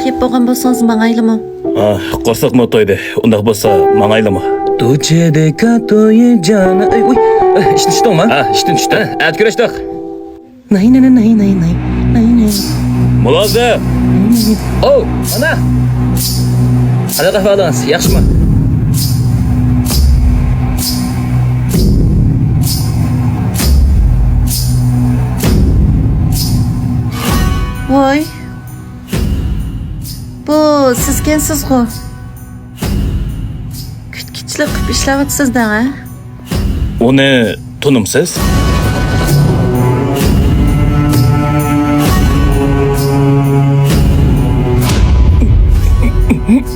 yeb bo'lgan bo'lsangiz mang'aylimi? Qo'rsoqmi to'ydi. Undaq bo'lsa, mang'aylimi? Tuchede katoye jana. Uy, ishni tushdingmi? Ishdan tushdi. Atkurashdiq. Nay. Muloza. Oh, ana. Qanaqa ahvolingiz? Yaxshimi? Voy. Bu sizkensiz-ku. Kütkichlik qilib ishlayapsiz-da, ha? Uni tunimsiz?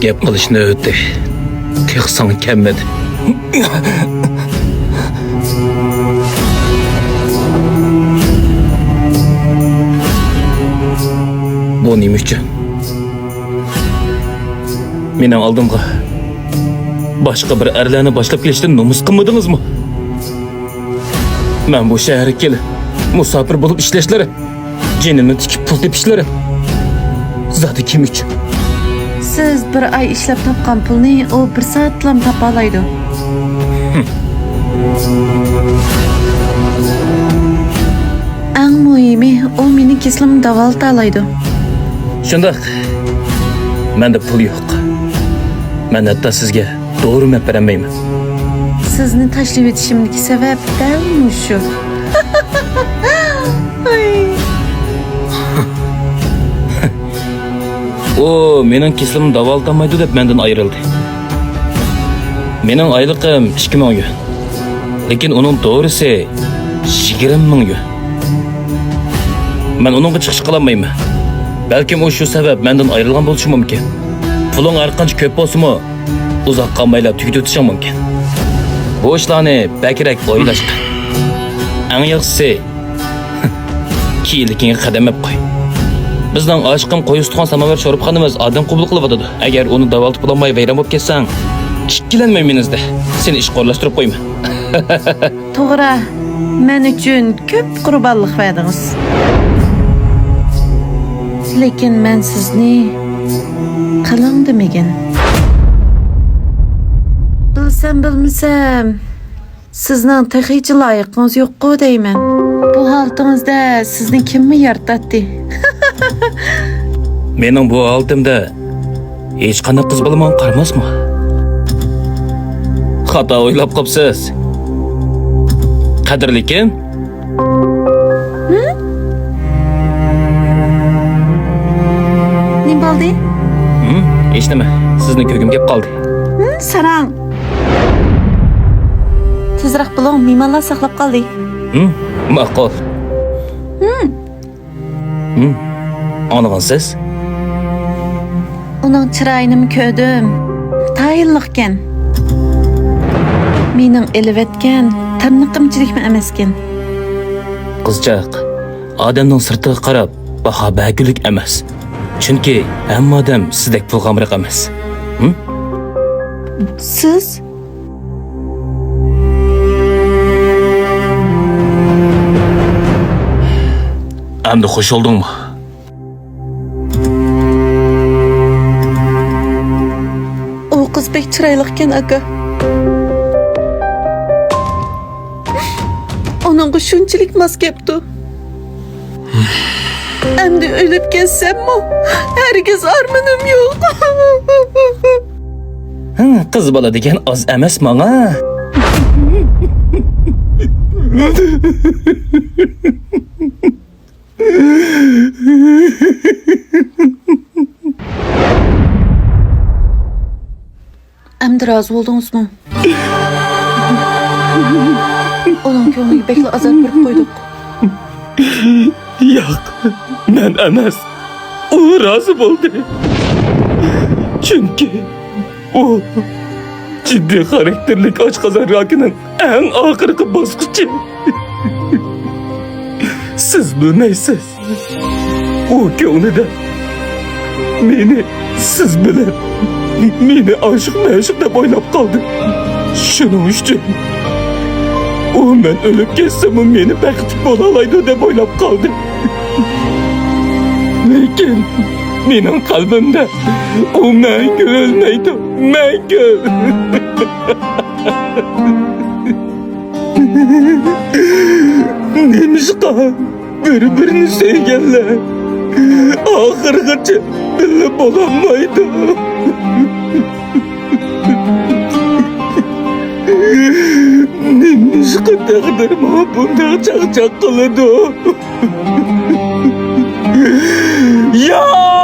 Gap qilishni o'tdi. Texsan kelmadi. Bu nima uchun? Mening oldimga boshqa bir erlarni boshlab kelishdan nomus qilmadingizmi? Men bu shaharga kelib, musofir bo'lib ishlashlari, jinimni tikib pul tepishlari. Zati kim uchun? Siz bir ay ishlab topgan pulni u bir soatlam topa oladi. Eng muhimi, u meni keslimni davolta oladi. Shundoq. Menda pul yo'q. Men hatto sizga to'g'ri map bermayman. Sizni tashlab etishimdagi sabab dal shu. O mening keslimim davoltamaydi deb mendan ayrildi. Mening oyligim 2000 yuan. Lekin uning to'g'risi 20 ming yuan. Men uningga chiqish qila olmayman. Balkim o shu sabab mendan ayrilgan bo'lishi mumkin. Puling har qancha ko'p bo'lsa-mu, uzoq qolmaylar tugitib o'tishing mumkin. Bu ishlarni bakrak o'ylashqa. Eng yaxshisi kiylikingga qadam qo'y. Bizning oshqim qo'y ustixon samovar sho'ribxonamiz odam qabul qilib o'tadi. Agar uni davoltib olmay vayron bo'lib ketsang, ikkilanmay menizda. Seni ish qo'llashtirib qo'yman. To'g'ri, men uchun ko'p qurbonlik berdingiz. Lekin men sizni qiling demagan. Bilsam, sizning taxichi loyiqingiz yo'q-ku deyman. Bu holingizda sizni kimmi yaratdi? Mening bu holimda hech qanday qiz bilan qaramasmi? Xato o'ylab qopsiz. Qadrli kim? Nima bo'ldi? Hech nima. Sizni ko'rgim kelib qoldi. Sarang. Tezroq bilan mehmonlar saqlab qoldi. Ma'qul. Anlagansiz? Uning chiroyini ko'rdim. Tayinliqkan. Mening elvatgan tanqimchilikmi emaskan. Qizchaq, odamning sirtiga qarab baho bergulik emas. Chunki hamma odam sizdek pulg'amriq emas. Siz Endi xush oldingmi? o qiz bek chiroyliqkan aka. Onunga shunchalik mos kelibdi. Endi o'lib ketsammi? Hargiz armonim yo'q. Qiz bola degan oz emas menga. Endi rozi bo'ldingizmi? Onun ko'ngliga bekla azor berib qo'ydik. Yo'q, men emas. U rozi bo'ldi. Chunki u jiddiy xarakterlik oshqozon rakining eng oxirgi bosqichi. Siz bilmaysiz. U ko'nglida siz bilan meni oshiq deb o'ylab qoldi. Shuning uchun u men o'lib ketsam meni baxtli bo'la oladi deb o'ylab qoldi. Lekin Mening qalbimda u mangu o'lmaydi. Mangu. Nemishqa bir-birini sevganlar oxirigacha birga bo'lolmaydi. Nemishqa taqdir menga bunday chaqchaq qiladi? Ya!